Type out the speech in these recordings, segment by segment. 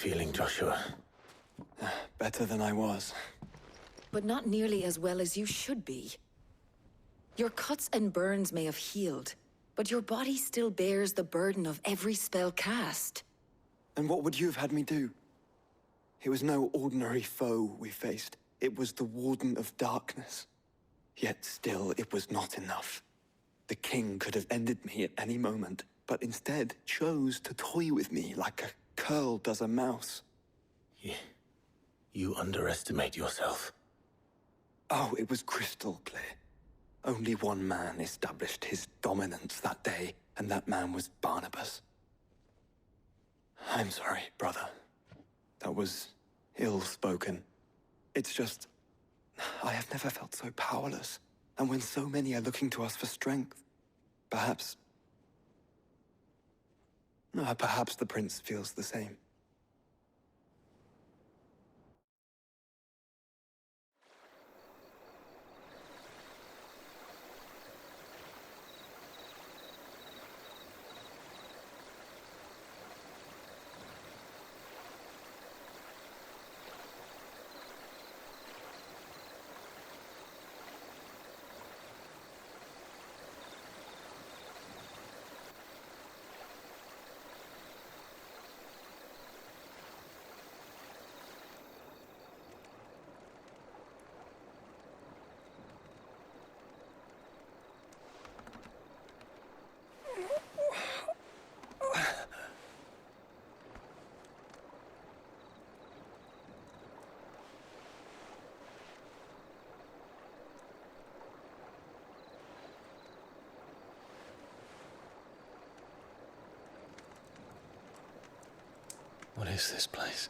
feeling, Joshua? Better than I was. But not nearly as well as you should be. Your cuts and burns may have healed, but your body still bears the burden of every spell cast. And what would you have had me do? It was no ordinary foe we faced. It was the Warden of Darkness. Yet still, it was not enough. The king could have ended me at any moment, but instead chose to toy with me like a curl does a mouse. You underestimate yourself. Oh, it was crystal clear. Only one man established his dominance that day, and that man was Barnabas. I'm sorry, brother. That was ill-spoken. It's just, I have never felt so powerless. And when so many are looking to us for strength, perhaps the prince feels the same. What is this place?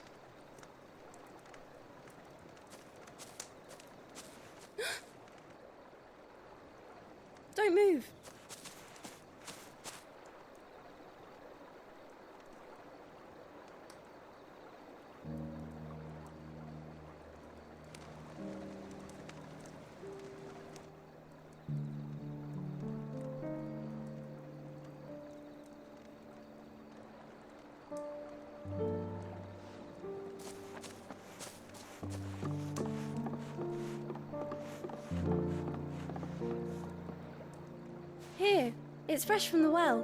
Don't move. Here, it's fresh from the well.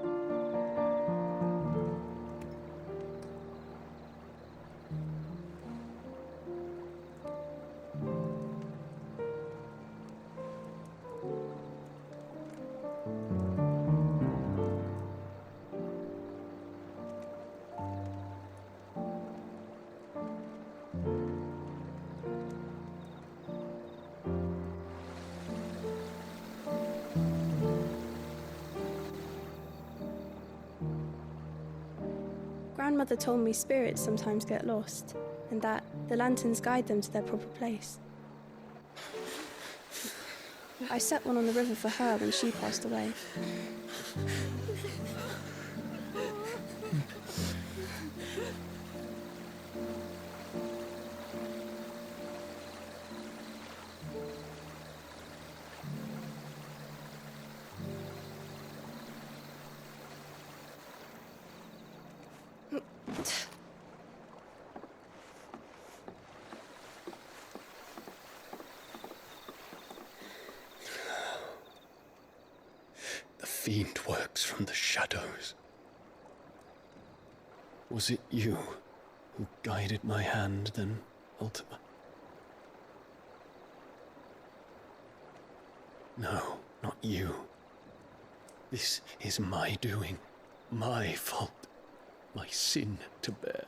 Grandmother told me spirits sometimes get lost, and that the lanterns guide them to their proper place. I set one on the river for her when she passed away. The fiend works from the shadows. Was it you who guided my hand, then, Ultima? No, not you. This is my doing, my fault, my sin to bear.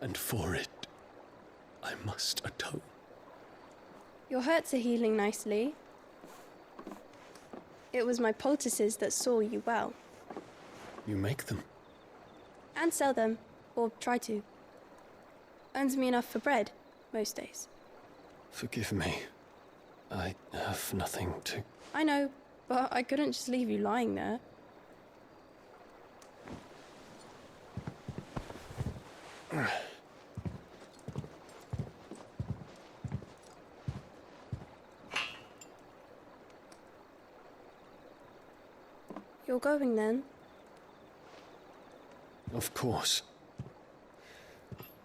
And for it, I must atone. Your hurts are healing nicely. It was my poultices that saw you well. You make them? And sell them, or try to. Earns me enough for bread, most days. Forgive me. I have nothing to... I know, but I couldn't just leave you lying there. You're going then? Of course.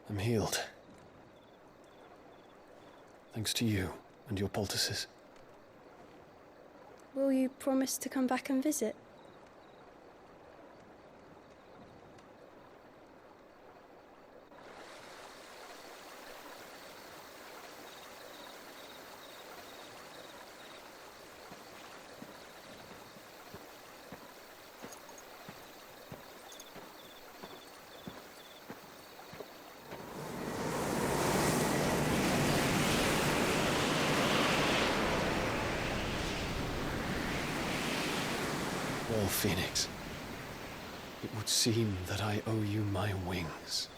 I'm healed. Thanks to you and your poultices. Will you promise to come back and visit? Well, Phoenix, it would seem that I owe you my wings.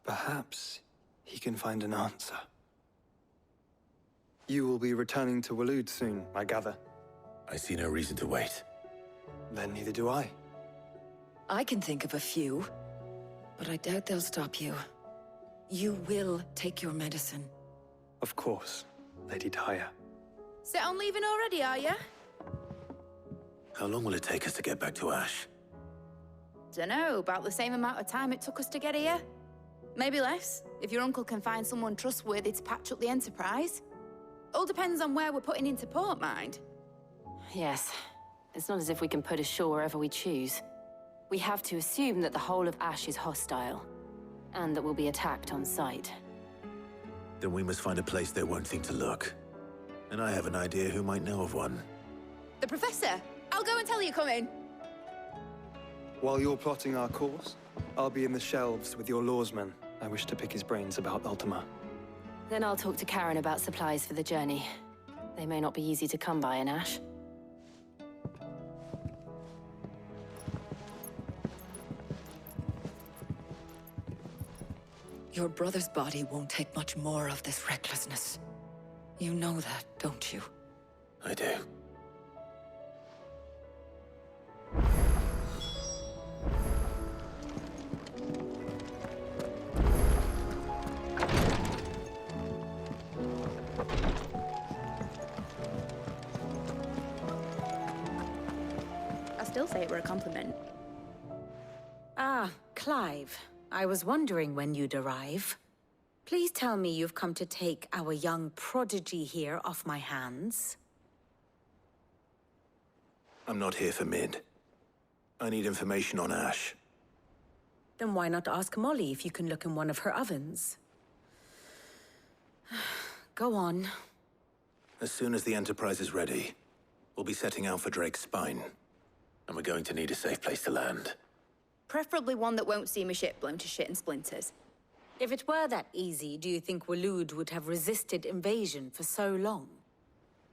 Perhaps he can find an answer. You will be returning to Waloed soon, I gather. I see no reason to wait. Then neither do I. I can think of a few, but I doubt they'll stop you. You will take your medicine. Of course, Lady Daya. Set on leaving already, are you? How long will it take us to get back to Ash? Dunno, about the same amount of time it took us to get here. Maybe less, if your uncle can find someone trustworthy to patch up the Enterprise. All depends on where we're putting into port, mind. Yes. It's not as if we can put ashore wherever we choose. We have to assume that the whole of Ash is hostile, and that we'll be attacked on sight. Then we must find a place they won't think to look. And I have an idea who might know of one. The Professor! I'll go and tell you come in. While you're plotting our course, I'll be in the shelves with your lawsman. I wish to pick his brains about Ultima. Then I'll talk to Karen about supplies for the journey. They may not be easy to come by in Ash. Your brother's body won't take much more of this recklessness. You know that, don't you? I do. I still say it were a compliment. Ah, Clive. I was wondering when you'd arrive. Please tell me you've come to take our young prodigy here off my hands. I'm not here for Mid. I need information on Ash. Then why not ask Molly if you can look in one of her ovens? Go on. As soon as the Enterprise is ready, we'll be setting out for Drake's Spine. And we're going to need a safe place to land. Preferably one that won't see my ship blown to shit and splinters. If it were that easy, do you think Waloed would have resisted invasion for so long?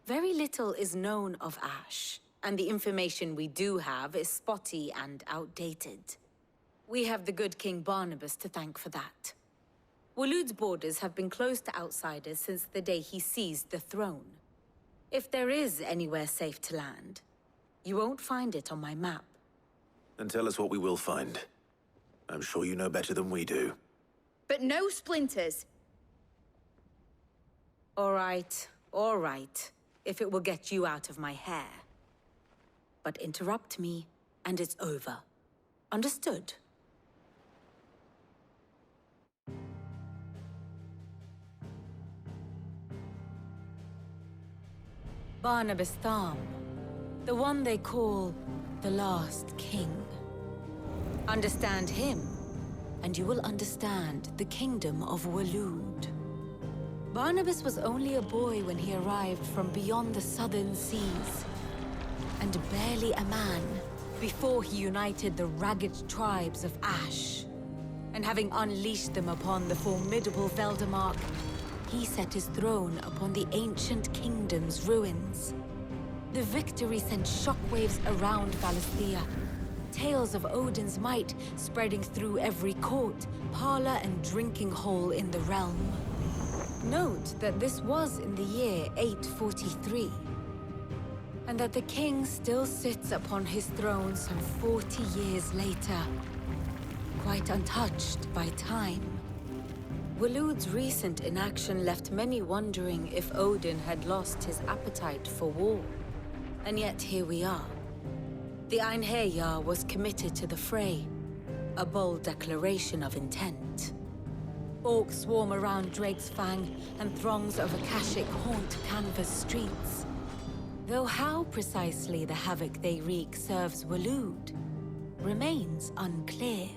Very little is known of Ash, and the information we do have is spotty and outdated. We have the good King Barnabas to thank for that. Waloed's borders have been closed to outsiders since the day he seized the throne. If there is anywhere safe to land, you won't find it on my map. And tell us what we will find. I'm sure you know better than we do. But no splinters. All right, if it will get you out of my hair. But interrupt me, and it's over. Understood? Barnabas Tham, the one they call the Last King. Understand him, and you will understand the kingdom of Waloed. Barnabas was only a boy when he arrived from beyond the southern seas, and barely a man before he united the ragged tribes of Ash. And having unleashed them upon the formidable Veldamark, he set his throne upon the ancient kingdom's ruins. The victory sent shockwaves around Valisthea, tales of Odin's might spreading through every court, parlor, and drinking hole in the realm. Note that this was in the year 843, and that the king still sits upon his throne some 40 years later, quite untouched by time. Waloed's recent inaction left many wondering if Odin had lost his appetite for war. And yet here we are. The Einherjar was committed to the fray, a bold declaration of intent. Orcs swarm around Drake's Fang, and throngs of Akashic haunt Canvas streets. Though how precisely the havoc they wreak serves Waloed remains unclear.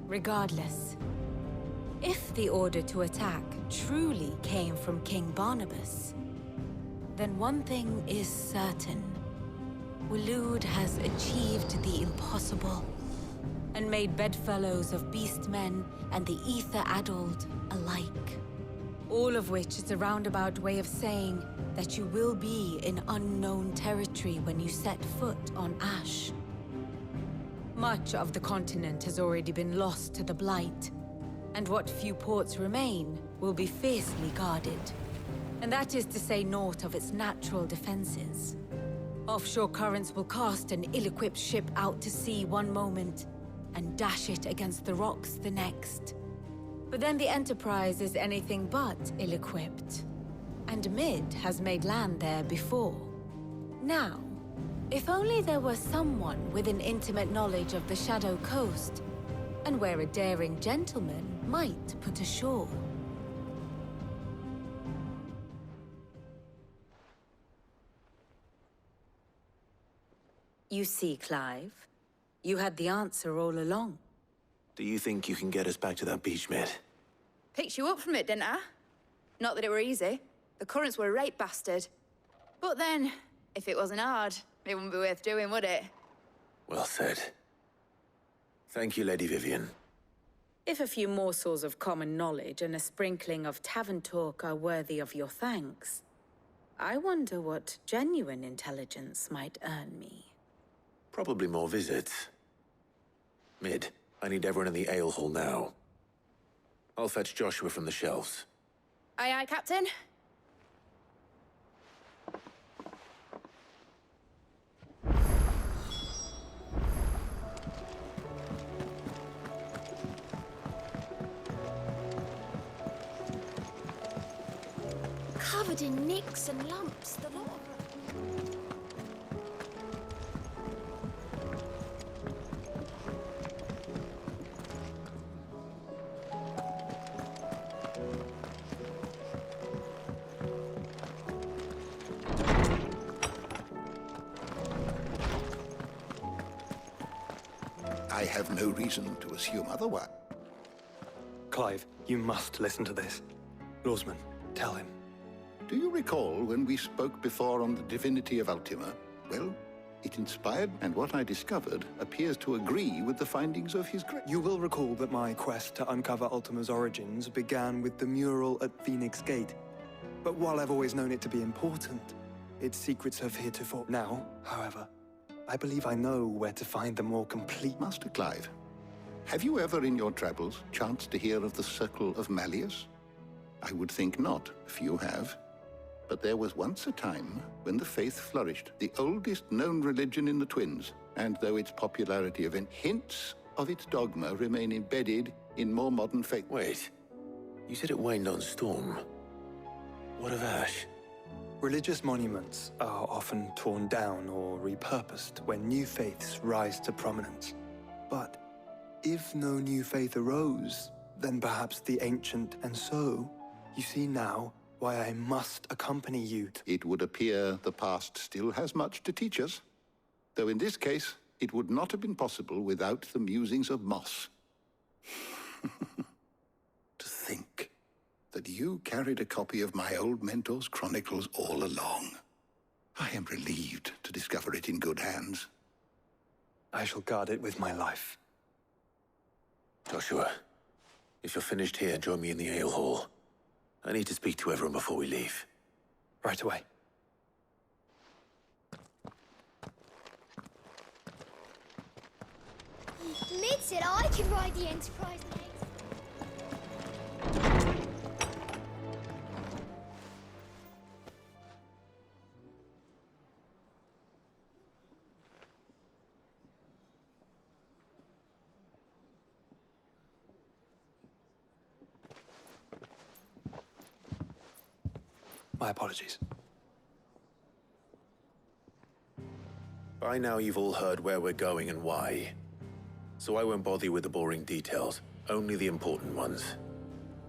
Regardless, if the order to attack truly came from King Barnabas, then one thing is certain. Waloed has achieved the impossible, and made bedfellows of beastmen and the ether-addled alike. All of which is a roundabout way of saying that you will be in unknown territory when you set foot on Ash. Much of the continent has already been lost to the Blight, and what few ports remain will be fiercely guarded. And that is to say naught of its natural defenses. Offshore currents will cast an ill-equipped ship out to sea one moment, and dash it against the rocks the next. But then the Enterprise is anything but ill-equipped. And Mid has made land there before. Now, if only there were someone with an intimate knowledge of the Shadow Coast, and where a daring gentleman might put ashore. You see, Clive, you had the answer all along. Do you think you can get us back to that beach, Mid? Picked you up from it, didn't I? Not that it were easy. The currents were a right bastard. But then, if it wasn't hard, it wouldn't be worth doing, would it? Well said. Thank you, Lady Vivian. If a few morsels of common knowledge and a sprinkling of tavern talk are worthy of your thanks, I wonder what genuine intelligence might earn me. Probably more visits. Mid, I need everyone in the ale hall now. I'll fetch Joshua from the shelves. Aye, aye, Captain. Covered in nicks and lumps, the lot of them. I have no reason to assume otherwise. Clive, you must listen to this. Lawsman, tell him. Do you recall when we spoke before on the divinity of Ultima? Well, it inspired, and what I discovered appears to agree with the findings of his great... You will recall that my quest to uncover Ultima's origins began with the mural at Phoenix Gate. But while I've always known it to be important, its secrets have heretofore. Now, however, I believe I know where to find the more complete... Master Clive, have you ever in your travels chanced to hear of the Circle of Malleus? I would think not, if you have. But there was once a time when the faith flourished, the oldest known religion in the Twins, and though its popularity hints of its dogma remain embedded in more modern faith. Wait, you said it waned on Storm. What of Ash? Religious monuments are often torn down or repurposed when new faiths rise to prominence. But if no new faith arose, then perhaps the ancient, and so, you see now why I must accompany you to... It would appear the past still has much to teach us, though in this case, it would not have been possible without the musings of Moss. To think that you carried a copy of my old mentor's chronicles all along. I am relieved to discover it in good hands. I shall guard it with my life. Joshua, if you're finished here, join me in the ale hall. I need to speak to everyone before we leave. Right away. Mid said I could ride the Enterprise next. My apologies. By now you've all heard where we're going and why. So I won't bother you with the boring details, only the important ones.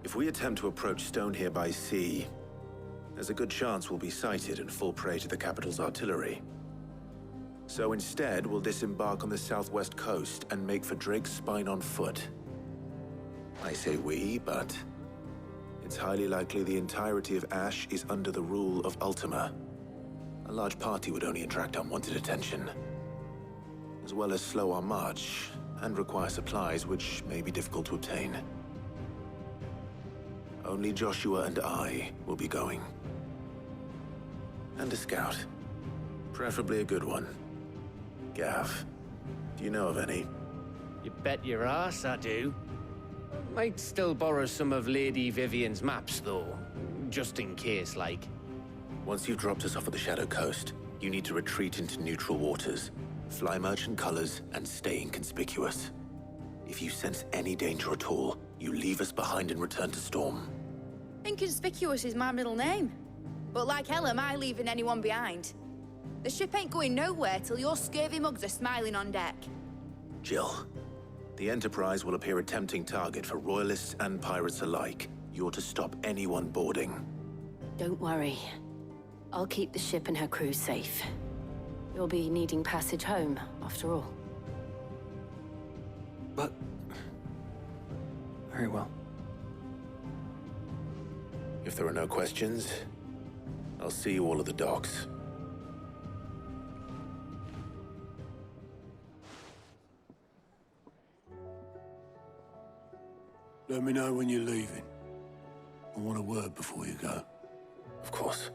If we attempt to approach Stone here by sea, there's a good chance we'll be sighted and fall prey to the capital's artillery. So instead, we'll disembark on the southwest coast and make for Drake's Spine on foot. I say we, but it's highly likely the entirety of Ash is under the rule of Ultima. A large party would only attract unwanted attention, as well as slow our march and require supplies which may be difficult to obtain. Only Joshua and I will be going. And a scout. Preferably a good one. Gav, do you know of any? You bet your ass I do. Might still borrow some of Lady Vivian's maps, though. Just in case, like. Once you've dropped us off at the Shadow Coast, you need to retreat into neutral waters, fly merchant colors, and stay inconspicuous. If you sense any danger at all, you leave us behind and return to Storm. Inconspicuous is my middle name. But like hell am I leaving anyone behind. The ship ain't going nowhere till your scurvy mugs are smiling on deck. Jill, the Enterprise will appear a tempting target for royalists and pirates alike. You're to stop anyone boarding. Don't worry. I'll keep the ship and her crew safe. You'll be needing passage home, after all. But... very well. If there are no questions, I'll see you all at the docks. Let me know when you're leaving. I want a word before you go. Of course.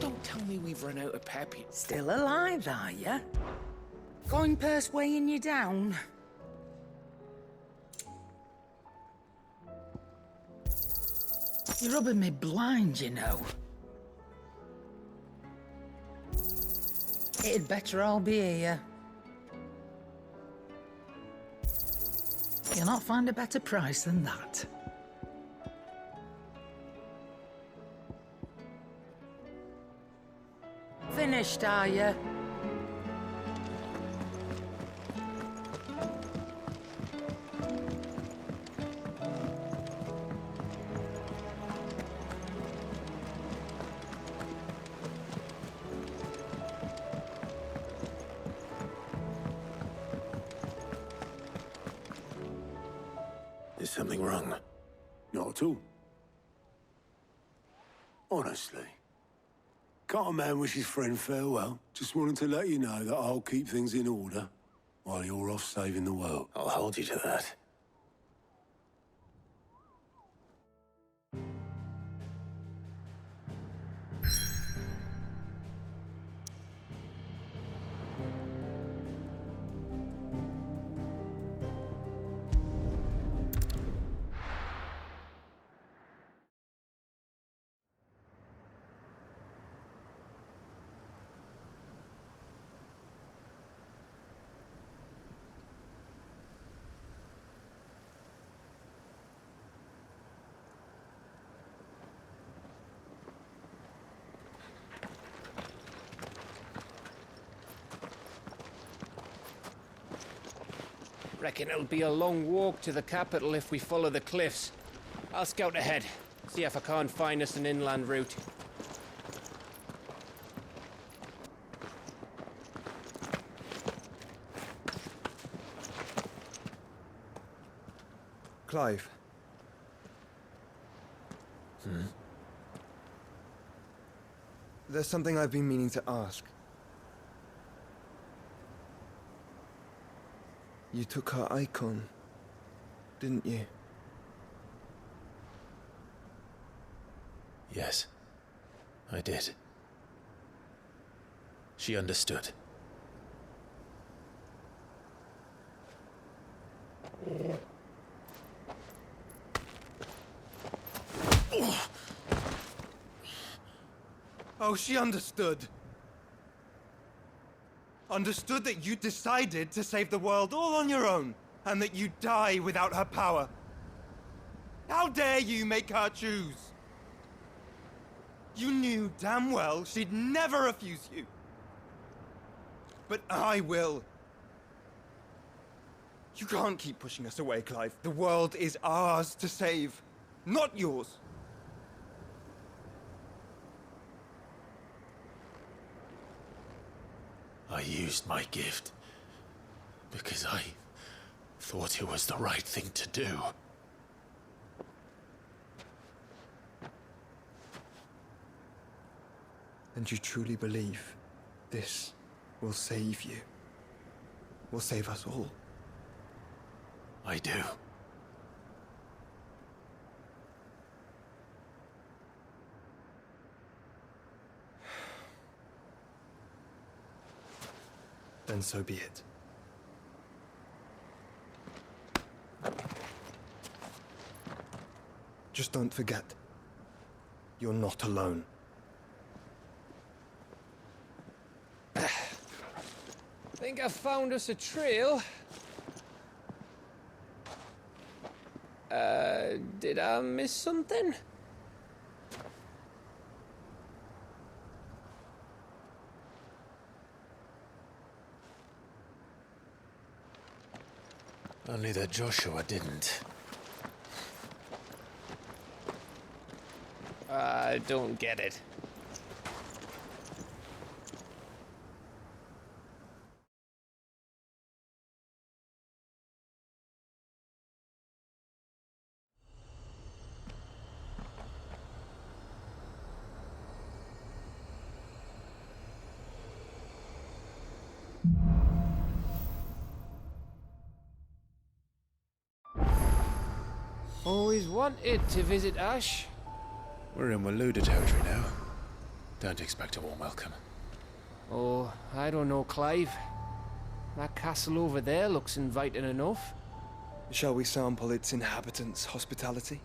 Don't tell me we've run out of pep. Still alive, are ya? Coin purse weighing you down? You're rubbing me blind, you know. It'd better all be here. You'll not find a better price than that. Finished, are you? Is something wrong? Not at all. Honestly. Can't a man wish his friend farewell? Just wanted to let you know that I'll keep things in order while you're off saving the world. I'll hold you to that. Reckon it'll be a long walk to the capital if we follow the cliffs. I'll scout ahead, see if I can't find us an inland route. Clive. There's something I've been meaning to ask. You took her icon, didn't you? Yes, I did. She understood. Oh, she understood. Understood that you decided to save the world all on your own, and that you'd die without her power. How dare you make her choose? You knew damn well she'd never refuse you. But I will. You can't keep pushing us away, Clive. The world is ours to save, not yours. I used my gift because I thought it was the right thing to do. And you truly believe this will save you? Will save us all? I do. Then so be it. Just don't forget, you're not alone. Think I found us a trail. Did I miss something? Only that Joshua didn't. I don't get it. Always wanted to visit Ash. We're in Waluda territory now. Don't expect a warm welcome. Oh, I don't know, Clive. That castle over there looks inviting enough. Shall we sample its inhabitants' hospitality?